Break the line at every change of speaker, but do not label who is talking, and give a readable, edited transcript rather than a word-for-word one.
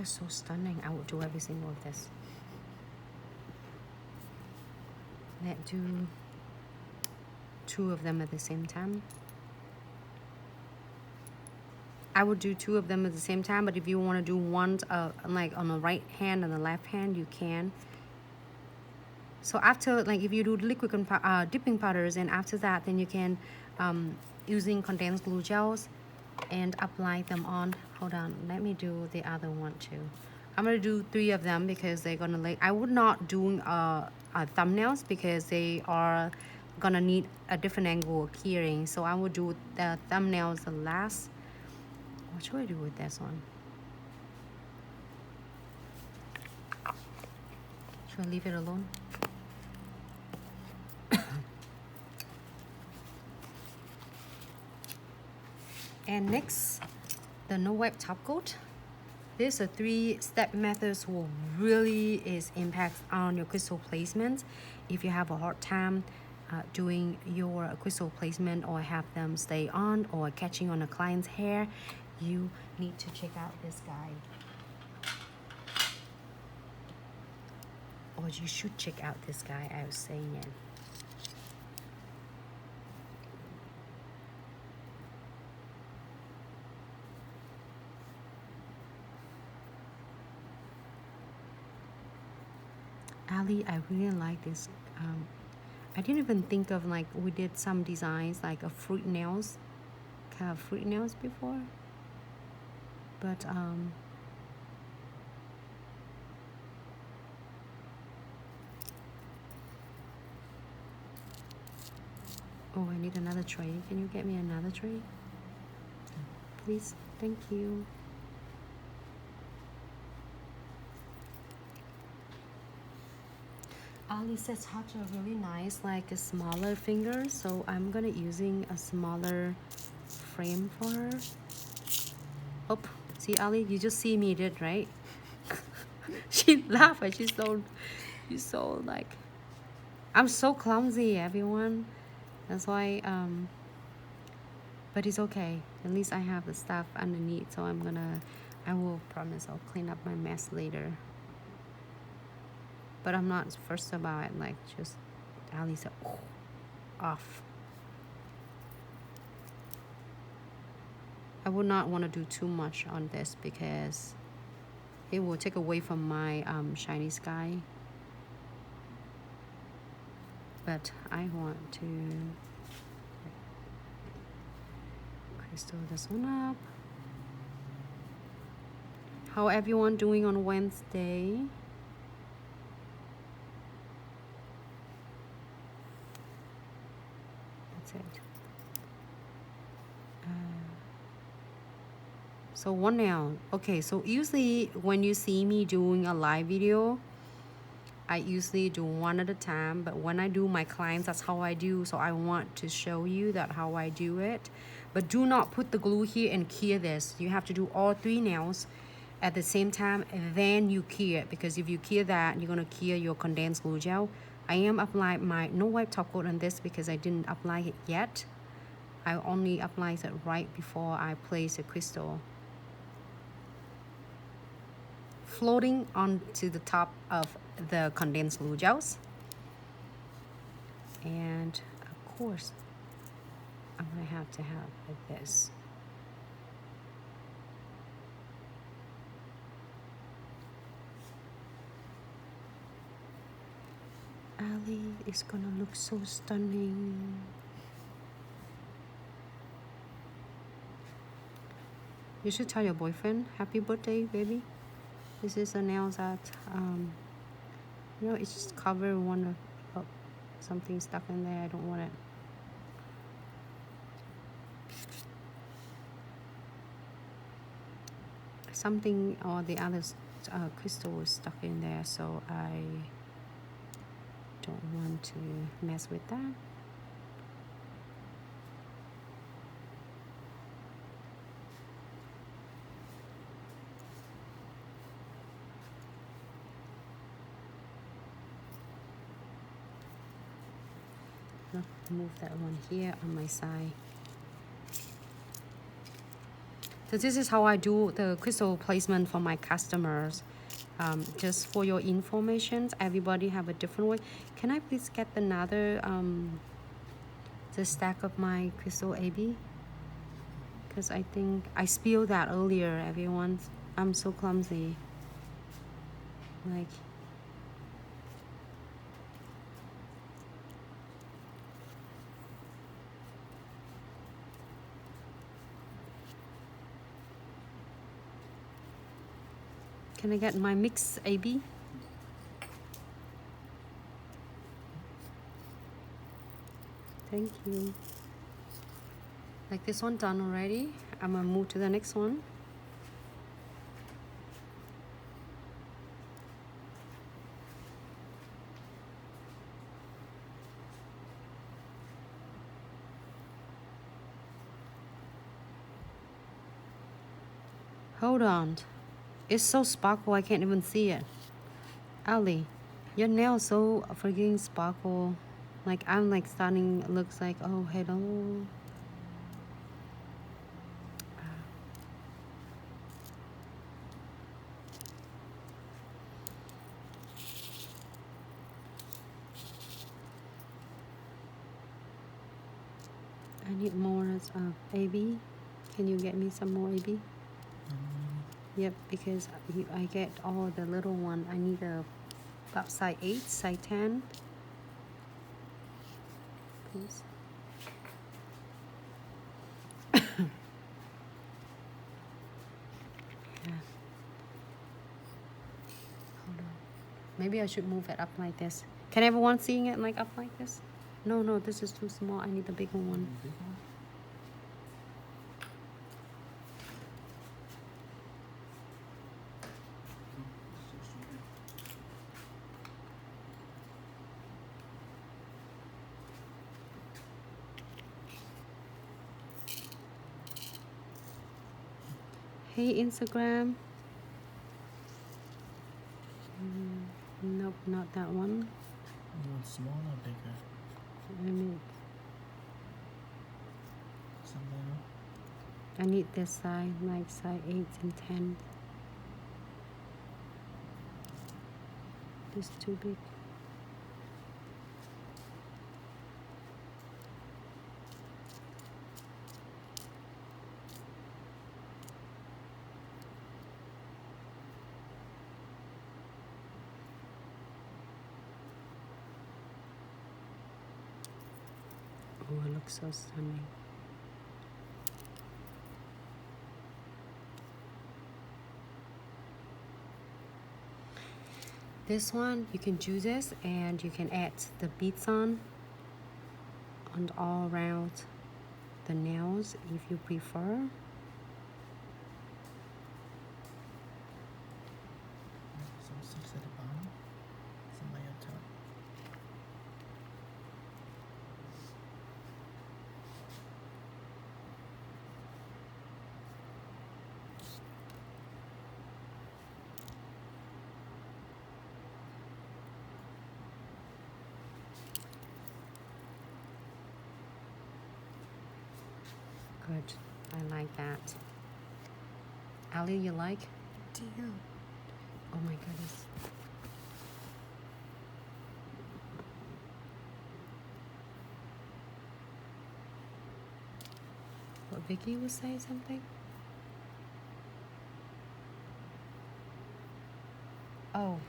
They're so stunning. I would do every single of this. Let's do 2 of them at the same time. I would do 2 of them at the same time, but if you want to do one like on the right hand and the left hand, you can. So after, like, if you do liquid dipping powders, and after that, then you can using condensed glue gels and apply them on. Hold on, let me do the other one too. I'm gonna do 3 of them because they're gonna like, I would not doing thumbnails because they are gonna need a different angle of keying. So I would do the thumbnails the last. What should I do with this one? Should I leave it alone? And next, the no wipe top coat. This 3-step methods will really is impact on your crystal placement. If you have a hard time doing your crystal placement, or have them stay on, or catching on a client's hair, you need to check out this guide. Or you should check out this guy, I was saying it. Ali, I really like this. I didn't even think of, like, we did some designs like a fruit nails, kind of fruit nails before, but oh, I need another tray. Can you get me another tray, please? Thank you. Ali says touch are really nice, like a smaller finger, so I'm gonna using a smaller frame for her. Oh, see, Ali, you just see me did, right? She laughed, and she's so like, I'm so clumsy, everyone. That's why but it's okay. At least I have the stuff underneath, so I will promise I'll clean up my mess later. But I'm not fussed about it, like, just Ali said, oh, off. I would not want to do too much on this because it will take away from my shiny sky. But I want to crystal this one up. How everyone doing on Wednesday? That's it. So one nail. Okay, so usually when you see me doing a live video, I usually do one at a time, but when I do my clients, that's how I do. So I want to show you that how I do it. But do not put the glue here and cure this. You have to do all 3 nails at the same time, and then you cure it, because if you cure that, you're gonna cure your condensed glue gel. I am applying my no wipe top coat on this because I didn't apply it yet. I only applied it right before I place a crystal, floating onto the top of the condensed glue gels. And of course, I'm gonna have to have like this. Ali is gonna look so stunning. You should tell your boyfriend, happy birthday, baby. This is a nail that, you know, it's just covered one of something stuck in there. I don't want it. Something or the other crystal was stuck in there, so I don't want to mess with that. Move that one here on my side. So this is how I do the crystal placement for my customers. Just for your information, everybody have a different way. Can I please get another the stack of my crystal AB? Because I think I spilled that earlier, everyone. I'm so clumsy. Like, can I get my mix AB? Thank you. Like this one done already. I'm gonna move to the next one. Hold on. It's so sparkle, I can't even see it. Ali, your nails so freaking sparkle. Like I'm like starting, looks like, oh, hello. I need more AB. Can you get me some more AB? Yep, because I get all the little one. I need about size 8, size 10. Please. Yeah. Hold on. Maybe I should move it up like this. Can everyone seeing it like up like this? No, no, this is too small. I need the bigger one. Hey, Instagram. Nope, not that one.
You want small or bigger?
I mean,
Something.
I need this size, like size 8 and 10. This is too big. Oh, it looks so stunning. This one, you can choose this and you can add the beads on all around the nails if you prefer.
Some 6 at the bottom, some at the top.
Good, I like that. Ali, you like?
Dear.
Oh my goodness. What, Vicky was saying something? Oh,